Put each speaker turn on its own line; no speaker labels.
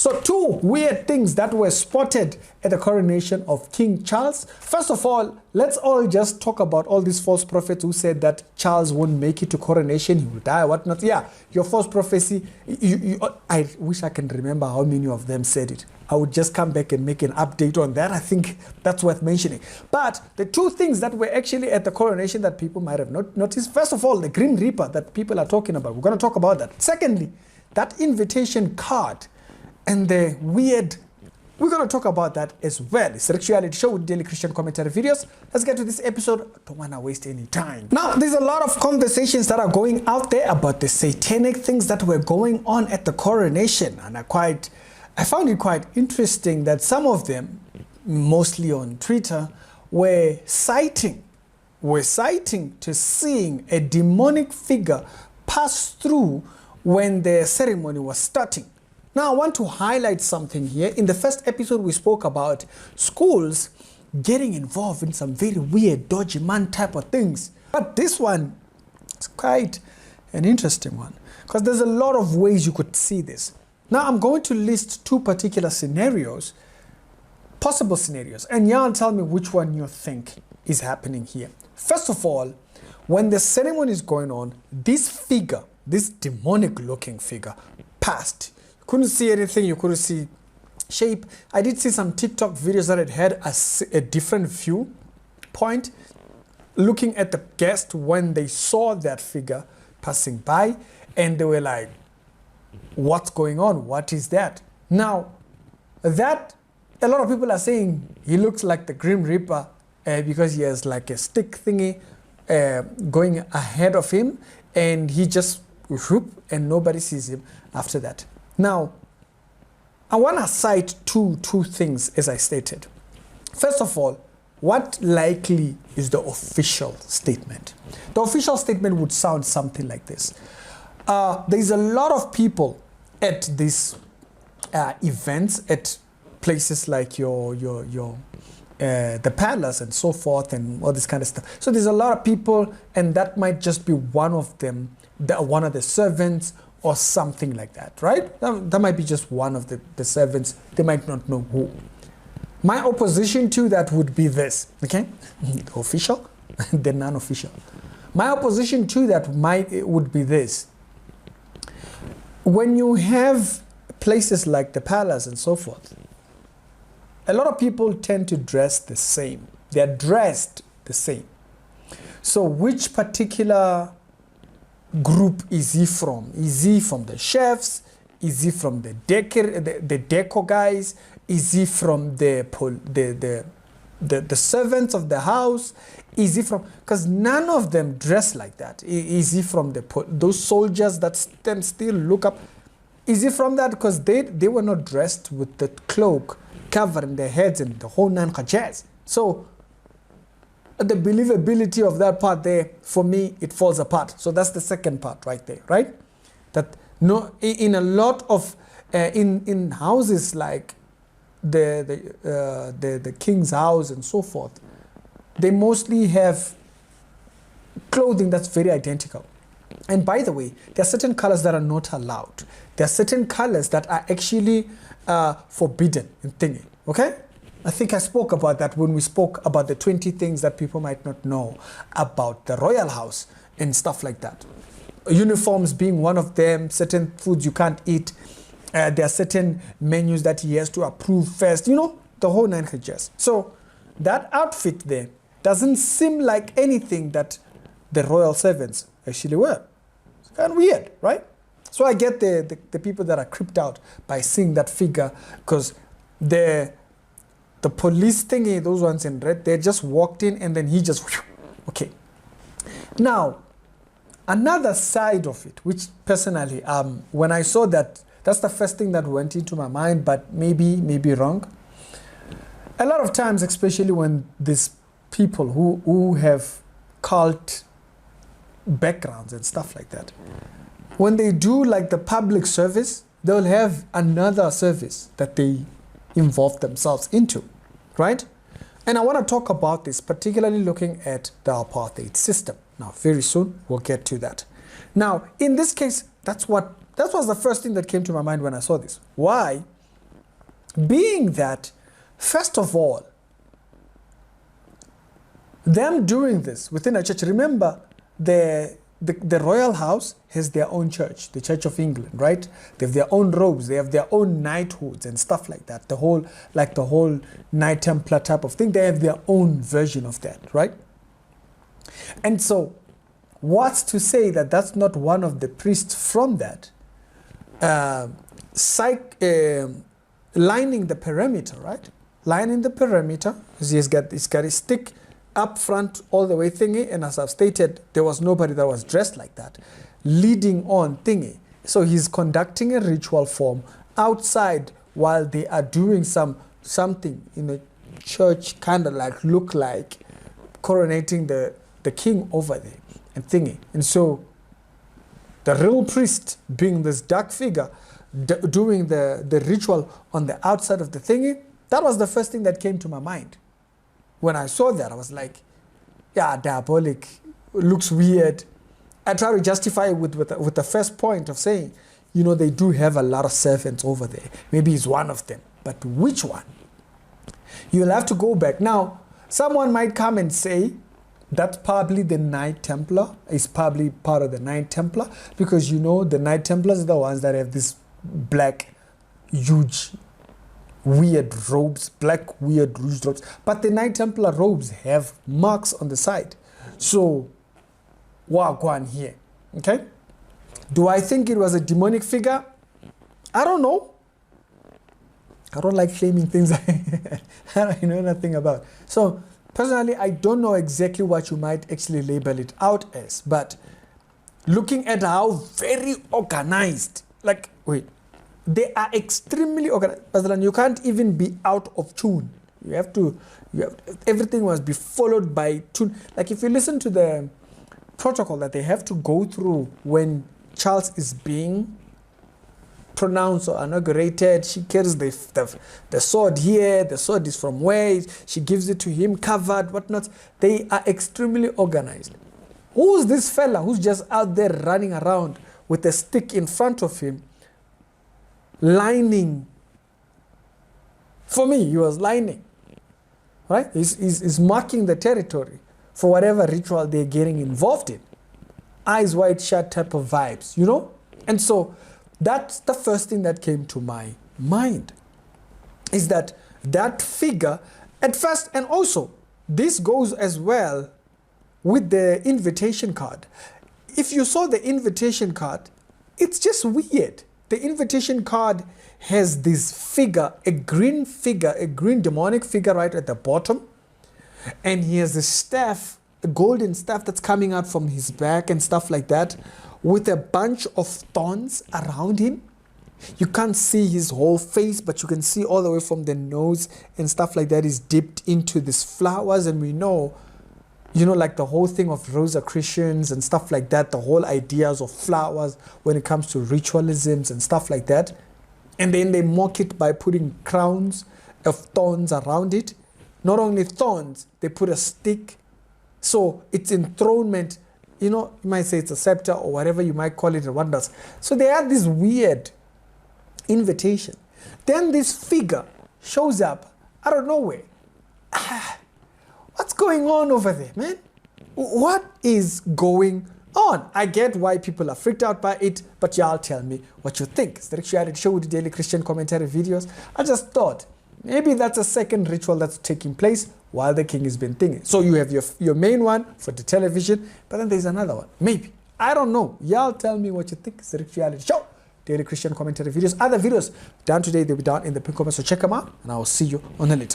So two weird things that were spotted at the coronation of King Charles. First of all, let's all just talk about all these false prophets who said that Charles won't make it to coronation, he will die, whatnot. Yeah, your false prophecy, I wish I can remember how many of them said it. I would just come back and make an update on that. I think that's worth mentioning. But the two things that were actually at the coronation that people might have not noticed. First of all, the Grim Reaper that people are talking about. We're going to talk about that. Secondly, that invitation card and the weird, we're going to talk about that as well. It's a Sexuality Show with Daily Christian Commentary videos. Let's get to this episode. I don't want to waste any time. Now, there's a lot of conversations that are going out there about the satanic things that were going on at the coronation. And I found it quite interesting that some of them, mostly on Twitter, were citing to seeing a demonic figure pass through when the ceremony was starting. Now, I want to highlight something here. In the first episode, we spoke about schools getting involved in some very weird, dodgy man type of things. But this one is quite an interesting one because there's a lot of ways you could see this. Now, I'm going to list two particular scenarios, possible scenarios, and y'all tell me which one you think is happening here. First of all, when the ceremony is going on, this figure, this demonic looking figure, passed. You couldn't see anything, you couldn't see shape. I did see some TikTok videos that had a different viewpoint, looking at the guest when they saw that figure passing by, and they were like, what's going on? What is that? Now, that a lot of people are saying he looks like the Grim Reaper because he has like a stick thingy going ahead of him, and he just whoop, and nobody sees him after that. Now, I want to cite two things as I stated. First of all, what likely is the official statement? The official statement would sound something like this. There's a lot of people at these events, at places like the palace and so forth and all this kind of stuff. So there's a lot of people, and that might just be one of them, one of the servants or something like that, right? That might be just one of the servants. They might not know who. My opposition to that would be this, okay? The official, the non-official. My opposition to that would be this. When you have places like the palace and so forth, a lot of people tend to dress the same. They're dressed the same. So which particular group is he from? Is he from the chefs? Is he from the deco guys? Is he from the servants of the house? Is he from, because none of them dress like that. Is he from those soldiers that stand still, look up? Is he from that? Because they were not dressed with the cloak covering their heads and the whole nine jazz. So the believability of that part there, for me, it falls apart. So that's the second part right there, right? That no, in a lot of in houses like the king's house and so forth, they mostly have clothing that's very identical. And by the way, there are certain colors that are not allowed. There are certain colors that are actually forbidden in thingy, okay? I think I spoke about that when we spoke about the 20 things that people might not know about the royal house and stuff like that. Uniforms being one of them, certain foods you can't eat. There are certain menus that he has to approve first, you know, the whole nine jazz. So that outfit there doesn't seem like anything that the royal servants actually wear. It's kind of weird, right? So I get the people that are creeped out by seeing that figure, because the police thingy, those ones in red, they just walked in and then he just, okay. Now, another side of it, which personally, when I saw that, that's the first thing that went into my mind, but maybe wrong. A lot of times, especially when these people who have cult backgrounds and stuff like that, when they do like the public service, they'll have another service that they involve themselves into, right? And I want to talk about this, particularly looking at the apartheid system. Now, very soon, we'll get to that. Now, in this case, that was the first thing that came to my mind when I saw this. Why? Being that, first of all, them doing this within a church, remember the royal house has their own church, the Church of England, right? They have their own robes, they have their own knighthoods and stuff like that. The whole Knight Templar type of thing, they have their own version of that, right? And so, what's to say that that's not one of the priests from that lining the perimeter, right? Lining the perimeter, he's got a stick up front all the way thingy, and as I've stated, there was nobody that was dressed like that, leading on thingy. So he's conducting a ritual form outside while they are doing something in a church, kind of like look like coronating the king over there and thingy. And so the real priest, being this dark figure, doing the ritual on the outside of the thingy, that was the first thing that came to my mind. When I saw that, I was like, yeah, diabolic, looks weird. I try to justify it with the first point of saying, you know, they do have a lot of servants over there. Maybe he's one of them. But which one? You'll have to go back. Now, someone might come and say, that's probably the Knight Templar, is probably part of the Knight Templar, because you know the Knight Templars are the ones that have this black, huge, weird robes, black, weird, huge robes. But the Knight Templar robes have marks on the side. So, wagwan here, okay? Do I think it was a demonic figure? I don't know. I don't like claiming things I know nothing about. So, personally, I don't know exactly what you might actually label it out as, but looking at how very organized, like, wait, they are extremely organized. You can't even be out of tune. Everything must be followed by tune. Like if you listen to the protocol that they have to go through when Charles is being pronounced or inaugurated, she carries the sword here, the sword is from where, she gives it to him covered, whatnot. They are extremely organized. Who's this fella who's just out there running around with a stick in front of him, lining? For me, he was lining, right? He's marking the territory for whatever ritual they're getting involved in. Eyes wide shut type of vibes, you know? And so that's the first thing that came to my mind, is that figure at first, and also this goes as well with the invitation card. If you saw the invitation card, it's just weird. The invitation card has this figure, a green demonic figure right at the bottom. And he has a staff, a golden staff that's coming out from his back and stuff like that, with a bunch of thorns around him. You can't see his whole face, but you can see all the way from the nose and stuff like that is dipped into these flowers. And we know, you know, like the whole thing of Rosicrucians and stuff like that, the whole ideas of flowers when it comes to ritualisms and stuff like that. And then they mock it by putting crowns of thorns around it. Not only thorns, they put a stick. So it's enthronement. You know, you might say it's a scepter or whatever you might call it, wonders. So they had this weird invitation. Then this figure shows up out of nowhere. What's going on over there, man? What is going on? I get why people are freaked out by it, but y'all tell me what you think. It's the Rick Reality Show with the daily Christian commentary videos. I just thought maybe that's a second ritual that's taking place while the king has been thinking. So you have your main one for the television, but then there's another one. Maybe. I don't know. Y'all tell me what you think. It's the Rick Reality Show. Daily Christian commentary videos. Other videos done today, they'll be down in the pin comments, so check them out, and I will see you on the later.